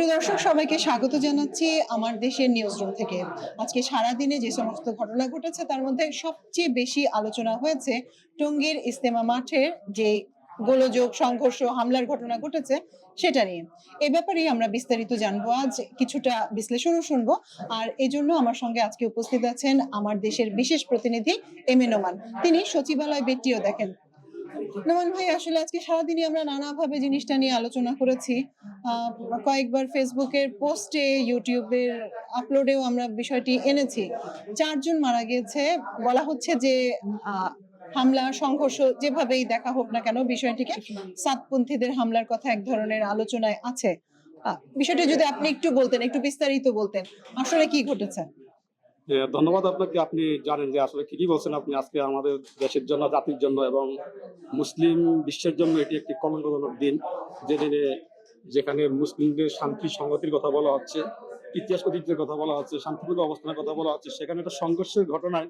প্রিয় দর্শক, সবাইকে স্বাগত জানাচ্ছি আমার দেশের নিউজ রুম থেকে। আজকে সারাদিনে যে সমস্ত ঘটনা ঘটেছে তার মধ্যে সবচেয়ে বেশি আলোচনা হয়েছে টঙ্গীর ইজতেমা মাঠের যে গোলযোগ, সংঘর্ষ, হামলার ঘটনা ঘটেছে সেটা নিয়ে। এ ব্যাপারেই আমরা বিস্তারিত জানবো, আজ কিছুটা বিশ্লেষণও শুনবো। আর এজন্য আমার সঙ্গে আজকে উপস্থিত আছেন আমার দেশের বিশেষ প্রতিনিধি এম এ নোমান। তিনি সচিবালয় বেটিও দেখেন। নোমান ভাই, আসলে আজকে সারাদিনই আমরা নানাভাবে জিনিসটা নিয়ে আলোচনা করেছি। আহ, কয়েকবার ফেসবুকের পোস্টে, ইউটিউবের আপলোডেও আমরা বিষয়টি এনেছি। 4 জন মারা গিয়েছে। বলা হচ্ছে যে হামলা, সংঘর্ষ যেভাবেই দেখা হোক না কেন, বিষয়টিকে সাতপন্থীদের হামলার কথা এক ধরনের আলোচনায় আছে। বিষয়টি যদি আপনি একটু বলতেন, একটু বিস্তারিত বলতেন, আসলে কি ঘটেছে? ধন্যবাদ আপনাকে। আপনি জানেন যে আসলে ঠিকই বলছেন আপনি। আজকে আমাদের দেশের জন্য, জাতির জন্য এবং মুসলিম বিশ্বের জন্য এটি একটি কলঙ্কজনক দিন, যেখানে মুসলিমদের শান্তি সংহতির কথা বলা হচ্ছে, ইতিহাস ঐতিহ্যের কথা বলা হচ্ছে, শান্তিপূর্ণ অবস্থানের কথা বলা হচ্ছে। সেখানে একটা সংঘর্ষের ঘটনায়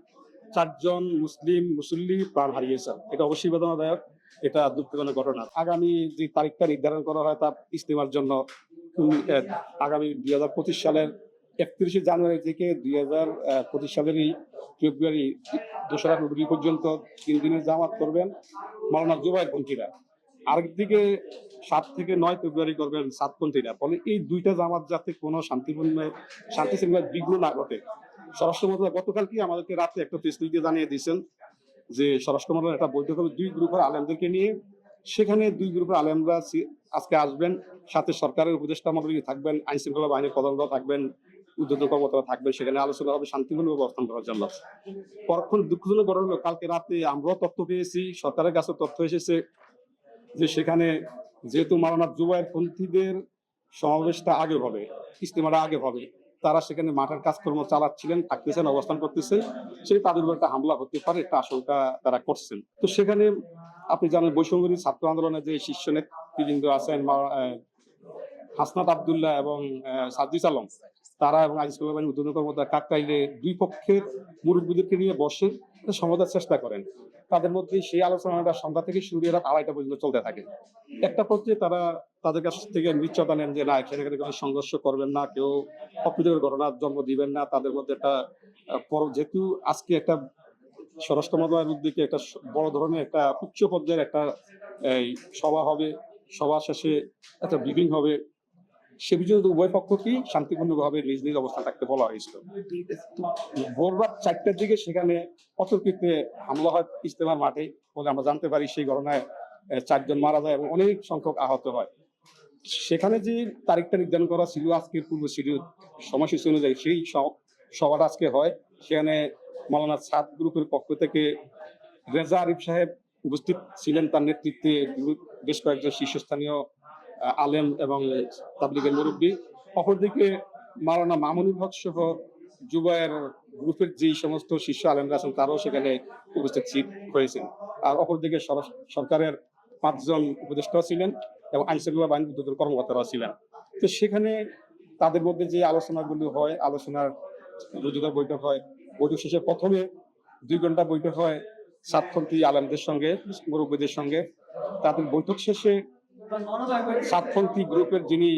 4 জন মুসলিম মুসল্লি প্রাণ হারিয়েছেন। এটা অবশ্যই বেদনাদায়ক, এটা দুঃখজনক ঘটনা। আগামী যে তারিখটা নির্ধারণ করা হয় তা ইজতেমার জন্য আগামী 2025 সালের 31শে জানুয়ারি থেকে 2025 সালেরই ফেব্রুয়ারি 2রা ফেব্রুয়ারি পর্যন্ত 3 দিনের জামাত করবেন মাওলানা জুবায়েরপন্থীরা। আরেকদিকে 7 থেকে 9 ফেব্রুয়ারি করবেন সাতপন্থীরা। ফলে এই দুইটা জামাত যাতে কোনো শান্তি শৃঙ্খলার বিঘ্ন না ঘটে, স্বরাষ্ট্র মন্ত্রণালয় গতকালকে আমাদেরকে রাতে একটা প্রেস মিটে জানিয়ে দিয়েছেন যে স্বরাষ্ট্র মন্ত্রণালয় একটা বৈঠক হবে 2 গ্রুপের আলেমদেরকে নিয়ে। সেখানে 2 গ্রুপের আলেমরা আজকে আসবেন, সাথে সরকারের উপদেষ্টা মণ্ডলী থাকবেন, আইন শৃঙ্খলা বাহিনীর প্রধানরা থাকবেন, উদ্যোগ কর্মকর্তারা থাকবেন। সেখানে আলোচনা হবে শান্তিপূর্ণ অবস্থান করার জন্য। পরক্ষণ দুঃখজনক ঘটনা হলো, কালকে রাতে আমরাও তথ্য পেয়েছি, সরকারের কাছে তথ্য এসেছে যে সেখানে যেহেতু মাওলানা জুবায়েরপন্থীদের সমাবেশটা আগে হবে, ইজতেমাটা আগে হবে, তারা সেখানে মাঠের কাজকর্ম চালাচ্ছিলেন, থাকতেছেন, অবস্থান করতেছেন, সেই তাদের উপর একটা হামলা হতে পারে একটা আশঙ্কা তারা করছেন। তো সেখানে আপনি জানেন বৈষম্যবিরোধী ছাত্র আন্দোলনের যে শীর্ষ নেতৃবৃন্দ আছেন, হাসনাত আব্দুল্লাহ এবং সাজ্জিদ আলম, তারা এবং আইন শৃঙ্খলা বাহিনীর উদ্বোধন কর্মকর্তা কাকরাইলে 2 পক্ষের মুরব্বীদেরকে নিয়ে বসে সমাধার চেষ্টা করেন। তাদের মধ্যে সেই আলোচনাটা সন্ধ্যা থেকে শুরু হয়ে রাত 2:30 পর্যন্ত চলতে থাকে। একটা পর্যায়ে তারা তাদের কাছ থেকে নিশ্চয়তা নেন যে না, সেখানে কোনো সংঘর্ষ করবেন না, কেউ অপ্রীতিকর ঘটনার জন্ম দিবেন না। তাদের মধ্যে একটা যেহেতু আজকে একটা স্বরাষ্ট্র মন্ত্রণালয়ের উদ্যোগে একটা বড় ধরনের একটা উচ্চ পর্যায়ের একটা সভা হবে, সভা শেষে একটা ব্রিফিং হবে, সে বিষয়ে উভয় পক্ষকেই শান্তিপূর্ণভাবে নিজ নিজ অবস্থান থাকতে বলা হয়েছিল। ভোর রাত 4টার দিকে সেখানে অতর্কিতে হামলা হয় ইজতেমার মাঠে বলে আমরা জানতে পারি। সেই ঘটনায় 4 জন মারা যায় এবং অনেক সংখ্যক আহত হয়। সেখানে যে তারিখটা নির্ধারণ করা ছিল আজকের পূর্ব শিডিউল সময়সূচি অনুযায়ী, সেই সভাটা আজকে হয়। সেখানে মাওলানা সাদ গ্রুপের পক্ষ থেকে রেজা আরিফ সাহেব উপস্থিত ছিলেন, তার নেতৃত্বে বেশ কয়েকজন শীর্ষস্থানীয় আলেম এবং তাবলীগের মুরব্বী। অপরদিকে মাওলানা মামুনুল হক সহ জুবায়ের গ্রুপের যেই সমস্ত শীর্ষ আলেমরা আছেন তারাও সেখানে উপস্থিত হয়েছেন। আর অপরদিকে সরকারের 5 জন উপদেষ্টাও ছিলেন এবং আইন শৃঙ্খলা বাহিনীর উদ্যোগের কর্মকর্তারাও ছিলেন। তো সেখানে তাদের মধ্যে যে আলোচনাগুলো হয়, আলোচনার রুজুদার বৈঠক হয়। বৈঠক শেষে প্রথমে 2 ঘন্টা বৈঠক হয় সাতপন্থী আলেমদের সঙ্গে, মুরব্বীদের সঙ্গে। তাদের বৈঠক শেষে সাতপন্থী গ্রুপের যিনি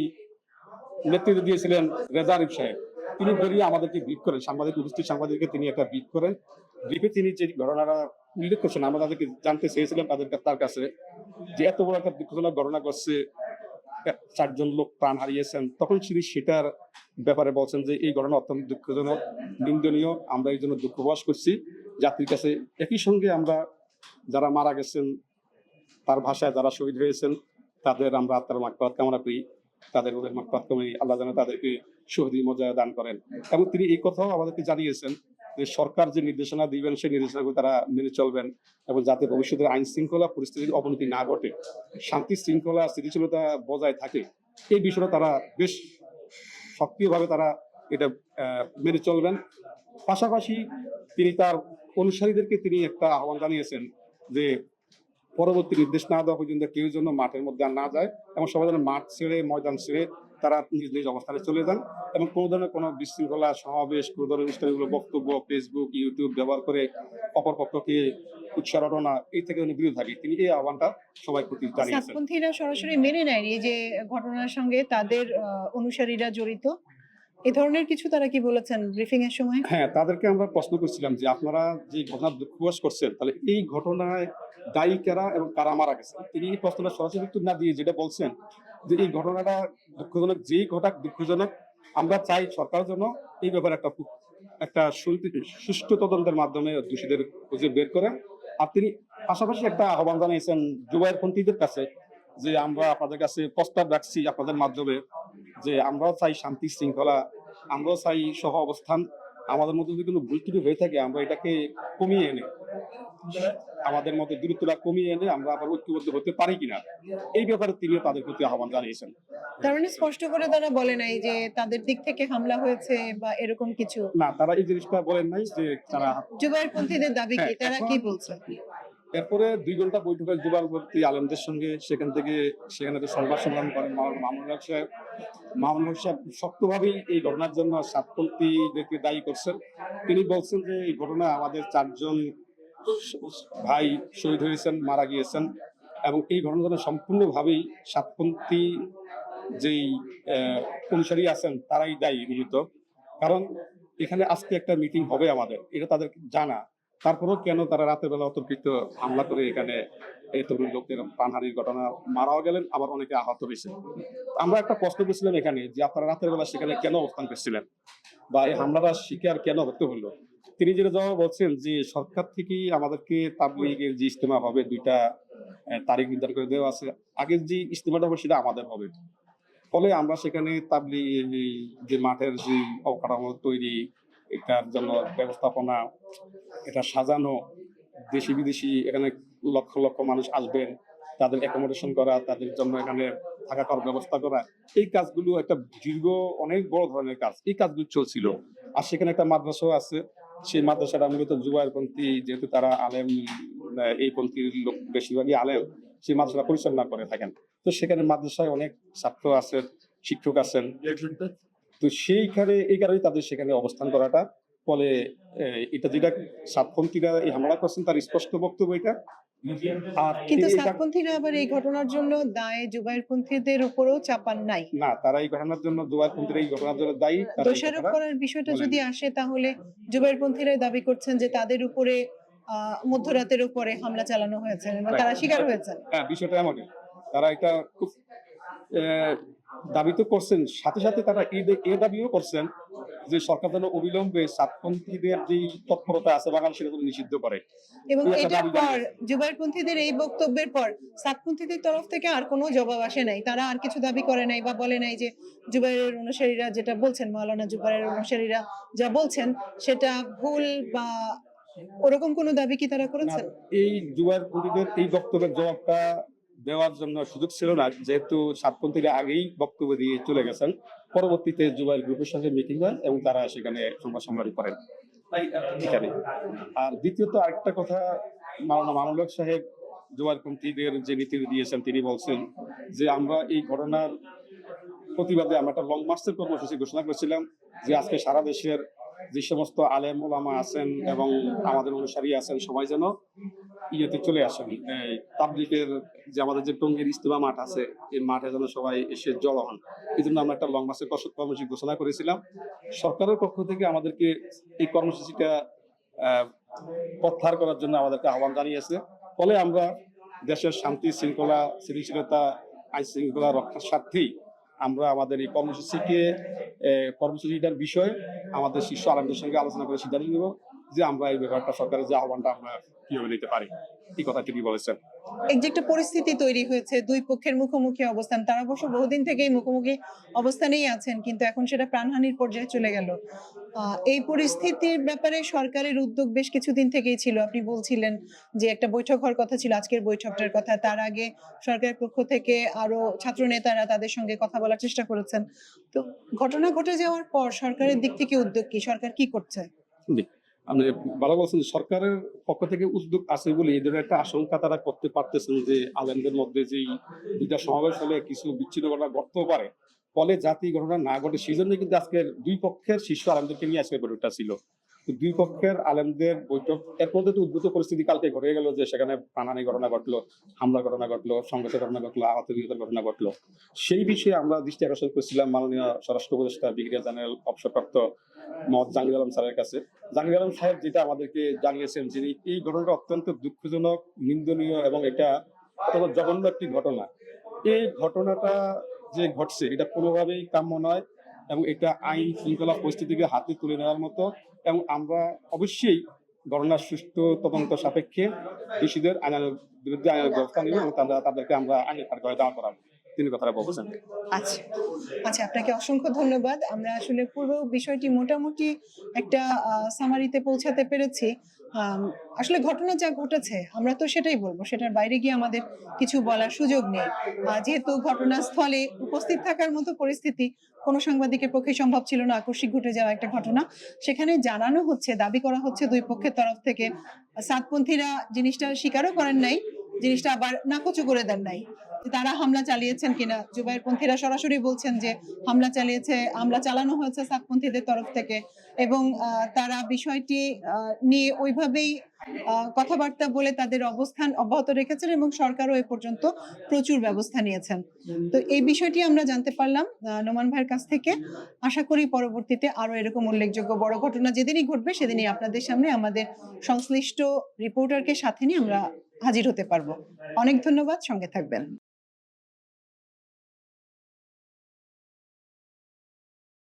নেতৃত্ব দিয়েছিলেন রেজা আরিফ সাহেব, তিনি বেরিয়ে আমাদেরকে ব্রিফ করেন, উপস্থিত সাংবাদিককে তিনি একটা ব্রিফ করেন। ব্রিফে তিনি যে ঘটনাটা উল্লেখ করছেন, আমরা তাদেরকে জানতে চেয়েছিলাম তার কাছে যে এত বড় একটা দুঃখজনক ঘটনা করছে, 4 জন লোক প্রাণ হারিয়েছেন। তখন তিনি সেটার ব্যাপারে বলছেন যে এই ঘটনা অত্যন্ত দুঃখজনক, নিন্দনীয়, আমরা এই জন্য দুঃখ প্রকাশ করছি জাতির কাছে। একই সঙ্গে আমরা যারা মারা গেছেন, তার ভাষায় যারা শহীদ হয়েছেন, তাদের আমরা আত্মার মাগফিরাত কামনা করি। তাদের মাগফিরাত কামনা আল্লাহ যেন তাদেরকে শহীদ মর্যাদা দান করেন। এবং তিনি এই কথাও আমাদেরকে জানিয়েছেন যে সরকার যে নির্দেশনা দিবেন সেই নির্দেশনাগুলো তারা মেনে চলবেন এবং যাতে ভবিষ্যতের আইন শৃঙ্খলা পরিস্থিতির অবনতি না ঘটে, শান্তি শৃঙ্খলা স্থিতিশীলতা বজায় থাকে, এই বিষয়টা তারা বেশ সক্রিয়ভাবে তারা এটা মেনে চলবেন। পাশাপাশি তিনি তার অনুসারীদেরকে তিনি একটা আহ্বান জানিয়েছেন যে পরবর্তী নির্দেশ না দেওয়া পর্যন্ত কেউ যেন মাঠের মধ্যে আর না যায় এবং সবাই যেন মাঠ ছেড়ে, ময়দান ছেড়ে তারা নিজ নিজ অবস্থানে চলে যান এবং কোনো ধরনের কোনো বিশৃঙ্খলা সমাবেশ, কোনো ধরনের অনুষ্ঠানগুলো, বক্তব্য, ফেসবুক, ইউটিউব ব্যবহার করে অপরপক্ষকে উৎসারণা এই থেকে উনি বিরত থাকে। তিনি এই আহ্বানটা সবাই প্রতি জানিয়েছেন। সাতপন্থীরা সরাসরি মেনে নেয়নি এই যে ঘটনার সঙ্গে তাদের অনুসারীরা জড়িত, এ ধরনের কিছু তারা কি বলেছেন ব্রিফিং এর সময়? হ্যাঁ, তাদেরকে আমরা প্রশ্ন করছিলাম যে আপনারা যে ঘটনা দুঃখ প্রকাশ করছেন, তাহলে এই ঘটনায় দায়ী কারা এবং কারা মারা গেছে? তিনি এই প্রশ্নটা সরাসরি উত্তর না দিয়ে যেটা বলছেন যে এই ঘটনাটা দুঃখজনক, যেই ঘটাক দুঃখজনক, আমরা চাই সরকার জন্য এই ব্যাপারে একটা সুষ্ঠু তদন্তের মাধ্যমে দোষীদের খুঁজে বের করে। আর তিনি পাশাপাশি একটা আহ্বান জানিয়েছেন জুবায়েরপন্থীদের কাছে যে আমরা আপনাদের কাছে প্রস্তাব রাখছি আপনাদের মাধ্যমে যে আমরাও চাই শান্তি শৃঙ্খলা, আমরাও চাই সহ অবস্থান। আমাদের মধ্যে যদি কোনো ভুল ত্রুটি হয়ে থাকে আমরা এটাকে কমিয়ে এনে, আমাদের মধ্যে দূরত্বটা কমিয়ে এনে আমরা আবার ঐক্যবদ্ধ হতে পারি কিনা, এই ব্যাপারে তিনি তাদের প্রতি আহ্বান জানিয়েছেন। তার মানে স্পষ্ট করে তারা বলে নাই যে তাদের দিক থেকে হামলা হয়েছে বা এরকম কিছু? না, তারা এই জিনিসটা বলেন নাই যে তারা। জুবায়েরপন্থীদের দাবি কি, হ্যাঁ, তারা কি বলছে? এরপরে 2 ঘন্টা বৈঠকে জুবায়েরপন্থী আলেমদের সঙ্গে সেখানে তো সংবাদ সম্মেলন করেন মামুনুল হক সাহেব। মামুনুল হক সাহেব শক্তভাবেই এই ঘটনার জন্য সাতপন্থীদেরকে দায়ী করছেন। তিনি বলছেন যে এই ঘটনা আমাদের 4 জন ভাই শহীদ হয়েছেন, মারা গিয়েছেন, এবং এই ঘটনার জন্য সম্পূর্ণভাবেই সাতপন্থী যেই অনুসারী আছেন তারাই দায়ী মূলত। কারণ এখানে আজকে একটা মিটিং হবে আমাদের, এটা তাদের জানা, তারপরেও কেন তারা রাতের বেলা অতর্কিত হামলা করে এখানে এই তরুণ লোকদের প্রাণহানির ঘটনা, মারাও গেলেন, আবার অনেকে আহত হয়েছে। আমরা একটা প্রশ্ন করছিলাম এখানে যে আপনারা রাতের বেলা সেখানে কেন অবস্থান করছিলেন বা এই হামলাটা শিকার কেন হতে হলো? তিনি যেটা জবাব বলছেন যে সরকার থেকেই আমাদেরকে তাবলীগের যে ইজতেমা হবে 2টা তারিখ নির্ধারণ করে দেওয়া আছে, আগের যে ইজতেমাটা হবে সেটা আমাদের হবে। ফলে আমরা সেখানে তাবলীগের যে মাঠের যে অবকাঠামো তৈরি, এটার জন্য ব্যবস্থাপনা, এটা সাজানো, দেশি বিদেশি এখানে লক্ষ লক্ষ মানুষ আসবেন, তাদের অ্যাকোমোডেশন করা, তাদের জন্য এখানে থাকা খাওয়ার ব্যবস্থা করা, এই কাজগুলো একটা দীর্ঘ অনেক বড় ধরনের কাজ, এই কাজগুলো চলছিল। আর সেখানে একটা মাদ্রাসাও আছে, সেই মাদ্রাসাটা মূলত জুবায়েরপন্থী, যেহেতু তারা আলেম, এই পন্থীর লোক বেশিরভাগই আলেম, সেই মাদ্রাসা পরিচালনা করে থাকেন। তো সেখানে মাদ্রাসায় অনেক ছাত্র আছেন, শিক্ষক আছেন, তো সেইখানে এই কারণে তাদের সেখানে অবস্থান করাটা। ফলে এটা যেটা সাতপন্থীরা এই হামলা করছেন তার স্পষ্ট বক্তব্য এটা। আর কিন্তু এটা সাতপন্থীরা আবার এই ঘটনার জন্য দায় জুবায়েরপন্থীদের উপরও চাপান নাই। না, তারা এই ঘটনার জন্য জুবায়েরপন্থীরা এই ঘটনার জন্য দায়ী। তারা এই দোষারোপ কথাটা করার বিষয়টা বলেন। যদি আসে তাহলে জুবায়েরপন্থীরাই দাবি করছেন যে তাদের উপরে মধ্যরাতের উপরে হামলা চালানো হয়েছে এবং তারা শিকার হয়েছেন। হ্যাঁ, বিষয়টা এমনই। তারা এটা খুব দাবি তো করছেন, সাথে সাথে তারা এই দাবিও করছেন যে সরকার যেন অবিলম্বে সাতপন্থীদের যে তৎপরতা আছে বাঙালি সেটা যেন নিষিদ্ধ করে। এবং এই একটা এটার দাবি পর জানিয়েছেন। জুবায়েরপন্থীদের এই বক্তব্যের পর সাতপন্থীদের তরফ থেকে আর কোনো জবাব আসে নাই, তারা আর কিছু দাবি করে নাই বা বলে নাই যে জুবায়েরের অনুসারীরা যেটা বলছেন, মাওলানা জুবায়েরের অনুসারীরা যা বলছেন সেটা ভুল বা ওরকম কোনো দাবি কি তারা না, করেছেন? এই জুবায়েরপন্থীদের এই বক্তব্যের জবাবটা দেওয়ার জন্য সুযোগ ছিল না, যেহেতু সাতপন্থীরা আগেই বক্তব্য দিয়ে চলে গেছেন। পরবর্তীতে জুবায়ের গ্রুপের সঙ্গে মিটিং হয় এবং তারা সেখানে সংবাদ সম্মেলন করেন এখানে। আর দ্বিতীয়ত আরেকটা কথা, মাওলানা মামুনুল হক সাহেব জুবায়েরপন্থীদের যে নীতি দিয়েছেন, তিনি বলছেন যে আমরা এই ঘটনার প্রতিবাদে আমরা একটা লং মার্চের কর্মসূচি ঘোষণা করেছিলাম যে আজকে সারা দেশের যে সমস্ত আলেম ওলামা আছেন এবং আমাদের অনুসারী আছেন সবাই যেন ইয়েতে চলে আসেন, তাবলীগের যে আমাদের যে টঙ্গীর ইজতেমা মাঠ আছে এই মাঠে যেন সবাই এসে জড়ো হন। এই জন্য আমরা একটা লং মার্চের কর্মসূচি ঘোষণা করেছিলাম। সরকারের পক্ষ থেকে আমাদেরকে এই কর্মসূচিটা প্রত্যাহার করার জন্য আমাদেরকে আহ্বান জানিয়েছে। ফলে আমরা দেশের শান্তি শৃঙ্খলা, স্থিতিশীলতা, আইন শৃঙ্খলা রক্ষার স্বার্থেই আমরা আমাদের এই কর্মসূচিটার বিষয়ে আমাদের শীর্ষ আলেমদের সঙ্গে আলোচনা করে সিদ্ধান্ত নেব যে আমরা এই ব্যাপারটা, সরকারের যে আহ্বানটা আমরা কিভাবে নিতে পারি। এই কথা তিনি বলেছেন। এই যে একটা পরিস্থিতি তৈরি হয়েছে, দুই পক্ষের মুখোমুখি অবস্থান, তারা অবশ্য বহুদিন থেকেই মুখোমুখি অবস্থানেই আছেন, কিন্তু এখন সেটা প্রাণহানির পর্যায়ে চলে গেল। এই পরিস্থিতির ব্যাপারে সরকারের উদ্যোগ বেশ কিছুদিন থেকেই ছিল। আপনি বলছিলেন যে একটা বৈঠক হওয়ার কথা ছিল, আজকের বৈঠকটার কথা। তার আগে সরকারের পক্ষ থেকে আরো ছাত্র নেতারা তাদের সঙ্গে কথা বলার চেষ্টা করেছেন। তো ঘটনা ঘটে যাওয়ার পর সরকারের দিক থেকে উদ্যোগ কি, সরকার কি করছে? জি, আপনি ভালো বলছেন। সরকারের পক্ষ থেকে উদ্যোগ আছে বলে এদের একটা আশঙ্কা তারা করতে পারতেছেন যে আলেমদের মধ্যে যেই 2টা সমাবেশ হলে কিছু বিচ্ছিন্ন ঘটনা ঘটতেও পারে, ফলে জাতি ঘটনা না ঘটে। সেই জন্য কিন্তু আজকের 2 পক্ষের শীর্ষ আলেমদেরকে নিয়ে আজকের বৈঠকটা ছিল। তো দুই পক্ষের আলেমদের বৈঠক, এর মধ্যে তো উদ্ভূত পরিস্থিতি কালকে ঘটে গেল যে সেখানে প্রাণহানি ঘটনা ঘটলো, হামলার ঘটনা ঘটলো, সংঘর্ষের ঘটনা ঘটলো, আহত নিহতের ঘটনা ঘটলো। সেই বিষয়ে আমরা দৃষ্টি আকর্ষণ করছিলাম মাননীয় স্বরাষ্ট্র উপদেষ্টা ব্রিগেডিয়ার জেনারেল অবসরপ্রাপ্ত মোহাম্মদ জাহাঙ্গীর আলম স্যারের কাছে। জাহাঙ্গীর আলম সাহেব যেটা আমাদেরকে জানিয়েছেন যে এই ঘটনাটা অত্যন্ত দুঃখজনক, নিন্দনীয় এবং এটা অত্যন্ত জঘন্য একটি ঘটনা। এই ঘটনাটা যে ঘটছে এটা কোনোভাবেই কাম্য নয় এবং এটা আইন শৃঙ্খলা পরিস্থিতিকে হাতে তুলে নেওয়ার মতো, এবং আমরা অবশ্যই ঘটনার সুষ্ঠু তদন্ত সাপেক্ষে দোষীদের আইনের বিরুদ্ধে আইনের ব্যবস্থা নেব এবং তাদেরকে আমরা আইনের কাঠগড়ায় দাঁড় করাবো। তিনি কথাটা বলছেন। আচ্ছা আচ্ছা, আপনাকে অসংখ্য ধন্যবাদ। আমরা আসলে পুরো বিষয়টি মোটামুটি একটা সামারিতে পৌঁছাতে পেরেছি। আসলে ঘটনা যা ঘটেছে আমরা তো সেটাই বলবো, সেটার বাইরে গিয়ে আমাদের কিছু বলার সুযোগ নেই। যেহেতু ঘটনাস্থলে উপস্থিত থাকার মতো পরিস্থিতি কোনো সাংবাদিকের পক্ষে সম্ভব ছিল না, আকস্মিক ঘটে যাওয়া একটা ঘটনা। সেখানে জানানো হচ্ছে, দাবি করা হচ্ছে দুই পক্ষের তরফ থেকে সাতপন্থীরা জিনিসটা স্বীকারও করেন নাই, জিনিসটা আবার নাকচু করে দেন নাই। তারা হামলা চালিয়েছেন কিনা, জুবাইরপন্থীরা সরাসরি বলছেন যে হামলা চালানো হয়েছে সাতপন্থীদের তরফ থেকে, এবং তারা বিষয়টি নিয়ে ওইভাবেই কথাবার্তা বলে তাদের অবস্থান অব্যাহত রেখেছেন এবং সরকারও এ পর্যন্ত প্রচুর ব্যবস্থা নিয়েছেন। তো এই বিষয়টি আমরা জানতে পারলাম নোমান ভাইয়ের কাছ থেকে। আশা করি পরবর্তীতে আরো এরকম উল্লেখযোগ্য বড় ঘটনা যেদিনই ঘটবে সেদিনই আপনাদের সামনে আমাদের সংশ্লিষ্ট রিপোর্টারকে সাথে নিয়ে আমরা হাজির হতে পারবো। অনেক ধন্যবাদ, সঙ্গে থাকবেন।